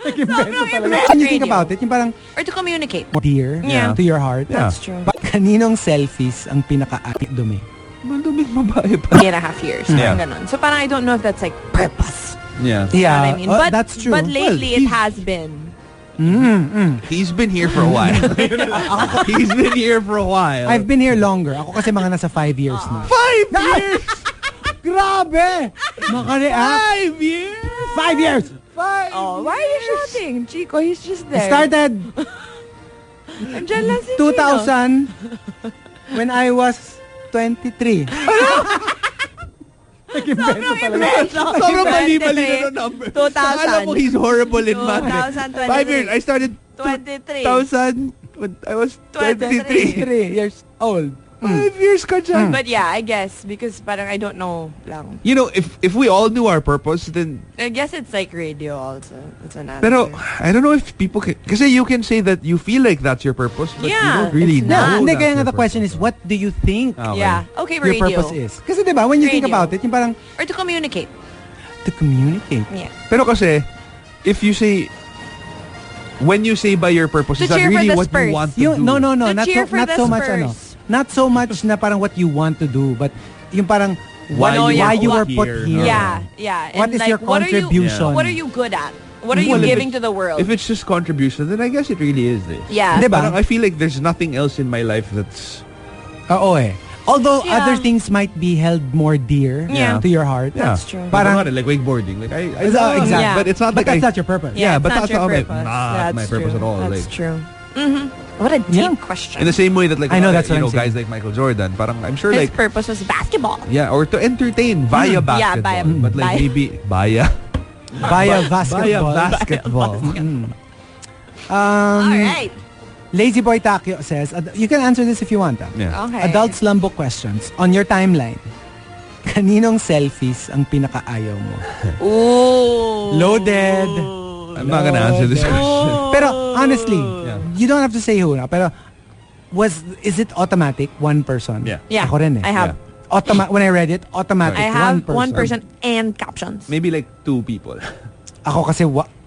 When you think about it, yung parang or to communicate. dear to your heart. That's true. Kaninong selfies ang pinaka-dumi? Maduming babae pa. 3.5 years. Parang ganun. So parang I don't know if that's like purpose. Yeah. You know what I mean? But that's true. But lately it has been. He's been here for a while. He's been here for a while. I've been here longer. Ako kasi mga nasa 5 years na. 5 years! Grabe! Makareact. 5 years! 5 years! Oh, why are you shouting? Chico, he's just there. Started Andiyan lang si 2000 when I was 23. Sobrang mali-mali na number. 2000. Alam mo, he's horrible in math. 2023. 5 years. I started 23. 2000 when I was 23. 3 years old. 5 years ka dyan. But yeah, I guess because parang I don't know lang. You know, if we all knew our purpose, then... I guess it's like radio also. It's an answer. Pero, I don't know if people can... Kasi you can say that you feel like that's your purpose, but you don't really it's know. not. Hindi, that's kaya nga your the question is, what do you think Okay. Yeah. Okay, your radio. purpose is? Kasi diba, when you think Radio. about it, yung parang Or to communicate. to communicate. Yeah. Pero kasi, if you say... When you say by your purpose, To is that cheer for really the what Spurs. you want to You, do? no, To not cheer for not the so much Spurs. Not so much na parang what you want to do, but yung parang Why you were here, put here. Yeah, yeah. What And is your contribution? What are you good at? What are you Well, if giving to the world? If it's just contribution, then I guess it really is this. Yeah. Diba? Parang I feel like there's nothing else in my life that's... Oo eh. Although Yeah. other things might be held more dear Yeah. to your heart. Yeah. That's true. Parang- like wakeboarding. Like I Exactly. Yeah. But it's not But like that's not your purpose. Yeah, but it's that's not not your my- purpose. not That's my purpose true. at all. That's Like- true. What a deep question. in the same way that like I know, that's what you I'm know guys saying. like Michael Jordan, parang I'm sure His like purpose was basketball. yeah, or to entertain via basketball. via- but like via- maybe via Via basketball. Via basketball. All right. Lazy Boy Takyo says, you can answer this if you want. Yeah. Okay. Adult Slumbook questions. On your timeline, kaninong selfies ang pinakaayaw mo? Ooh. Loaded. I'm not gonna answer this question. Pero honestly, Yeah. you don't have to say who na. Pero is it automatic? One person? Yeah. Yeah. Ako rin eh. I have. When I read it, automatic. I have one one person and captions. Maybe like 2 people. Ako kasi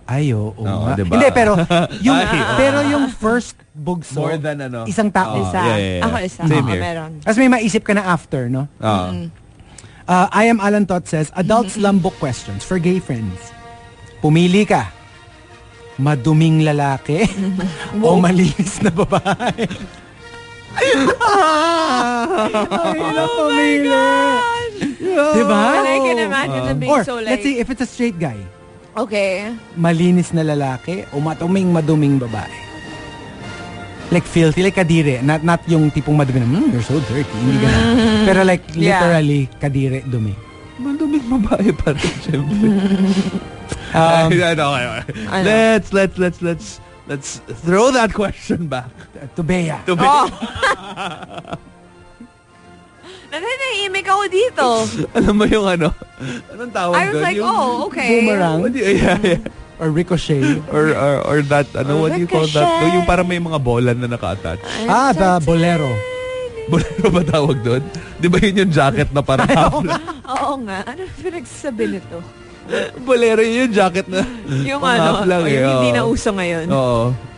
ayo. Oo, diba? Hindi, pero yung, Ay, oo. pero yung first bugso, More than ano. isang tao. Isa. yeah. Ako isa. Same Oo, here. meron. Tapos may maisip ka na after, no? I am Alan Tot says, adult slumbook questions for gay friends. Pumili ka. Maduming lalaki o malinis na babae? Ay, pumili. Diba? And I can imagine them being Or, so like... let's say, if it's a straight guy, Okay. malinis na lalaki o maduming babae? Like filthy, like kadire. Not yung tipong madumi na, you're so dirty. Hindi ganun. Pero like Yeah. literally, kadire, dumi. Maduming babae pa rin, syempre. Okay. Ano? Let's throw that question back. To Bea. To Oh. Nanahimik ako dito. Alam mo yung ano? Anong tawag I was doon? like, Yung- oh, okay. Boomerang. Yeah. Or ricochet. Or that, ano, what do you call that? Ricochet. Yung parang may mga bola na naka-attach. The bolero. Bolero ba tawag doon? Di ba yun yung jacket na parang half lang? Oo nga. Ano pinagsasabi nito? Bolero yun yung jacket na Yung pang half ano, lang yung eh. hindi oo. na uso ngayon. Oo.